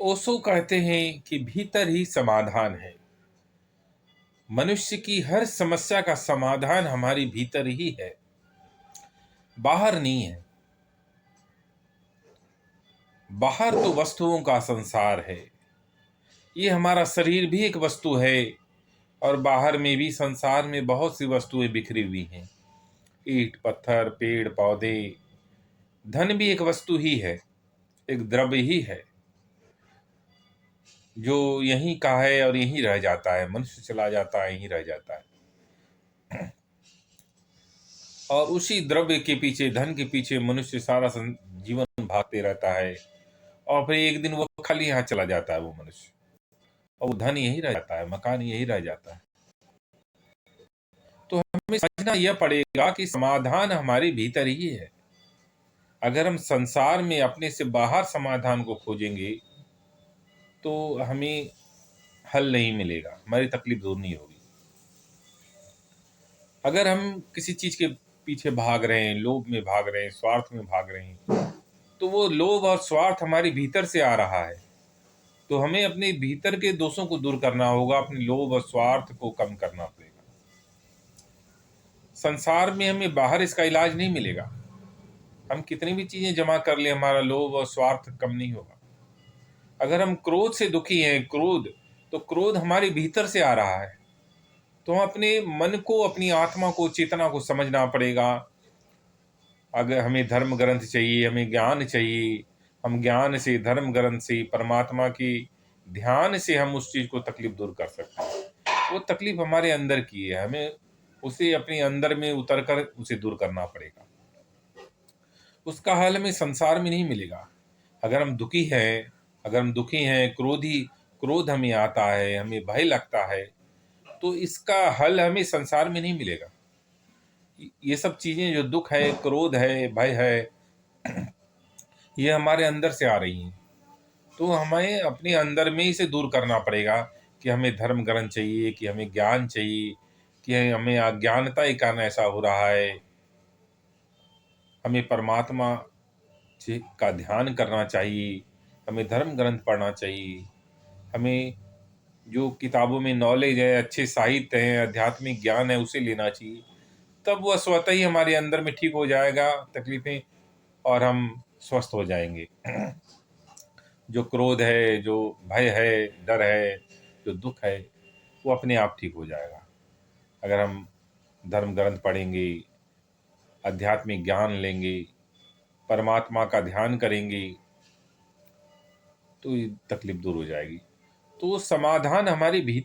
ओशो कहते हैं कि भीतर ही समाधान है। मनुष्य की हर समस्या का समाधान हमारी भीतर ही है, बाहर नहीं है। बाहर तो वस्तुओं का संसार है। ये हमारा शरीर भी एक वस्तु है और बाहर में भी संसार में बहुत सी वस्तुएं बिखरी हुई हैं। ईंट, पत्थर, पेड़, पौधे। धन भी एक वस्तु ही है, एक द्रव्य ही है जो यहीं का है और यहीं रह जाता है। मनुष्य चला जाता है, यहीं रह जाता है। और उसी द्रव्य के पीछे, धन के पीछे मनुष्य सारा जीवन भागते रहता है और फिर एक दिन वो खाली यहाँ चला जाता है वो मनुष्य, और वो धन यहीं रह जाता है, मकान यहीं रह जाता है। तो हमें समझना यह पड़ेगा कि समाधान हमारे भीतर ही है। अगर हम संसार में अपने से बाहर समाधान को खोजेंगे तो हमें हल नहीं मिलेगा, हमारी तकलीफ दूर नहीं होगी। अगर हम किसी चीज के पीछे भाग रहे हैं, लोभ में भाग रहे हैं, स्वार्थ में भाग रहे हैं, तो वो लोभ और स्वार्थ हमारे भीतर से आ रहा है। तो हमें अपने भीतर के दोषों को दूर करना होगा, अपने लोभ और स्वार्थ को कम करना पड़ेगा। संसार में हमें बाहर इसका इलाज नहीं मिलेगा। हम कितनी भी चीजें जमा कर ले, हमारा लोभ और स्वार्थ कम नहीं होगा। अगर हम क्रोध से दुखी हैं, तो क्रोध हमारे भीतर से आ रहा है। तो हम अपने मन को, अपनी आत्मा को, चेतना को समझना पड़ेगा। अगर हमें धर्म ग्रंथ चाहिए, हमें ज्ञान चाहिए, हम ज्ञान से, धर्म ग्रंथ से, परमात्मा की ध्यान से हम उस चीज को तकलीफ दूर कर सकते हैं। वो तकलीफ हमारे अंदर की है, हमें उसे अपने अंदर में उतर कर उसे दूर करना पड़ेगा। उसका हल हमें संसार में नहीं मिलेगा। अगर हम दुखी हैं, क्रोध हमें आता है, हमें भय लगता है, तो इसका हल हमें संसार में नहीं मिलेगा। ये सब चीजें, जो दुख है, क्रोध है, भय है, ये हमारे अंदर से आ रही हैं। तो हमें अपने अंदर में इसे दूर करना पड़ेगा कि हमें धर्म ग्रंथ चाहिए, कि हमें ज्ञान चाहिए, कि हमें अज्ञानता के कारण ऐसा हो रहा है। हमें परमात्मा का ध्यान करना चाहिए, हमें धर्म ग्रंथ पढ़ना चाहिए, हमें जो किताबों में नॉलेज है, अच्छे साहित्य हैं, आध्यात्मिक ज्ञान है, उसे लेना चाहिए। तब वह स्वतः ही हमारे अंदर में ठीक हो जाएगा तकलीफें, और हम स्वस्थ हो जाएंगे। जो क्रोध है, जो भय है, डर है, जो दुख है, वो अपने आप ठीक हो जाएगा। अगर हम धर्म ग्रंथ पढ़ेंगे, आध्यात्मिक ज्ञान लेंगे, परमात्मा का ध्यान करेंगे, तो ये तकलीफ दूर हो जाएगी। तो समाधान हमारे भीतर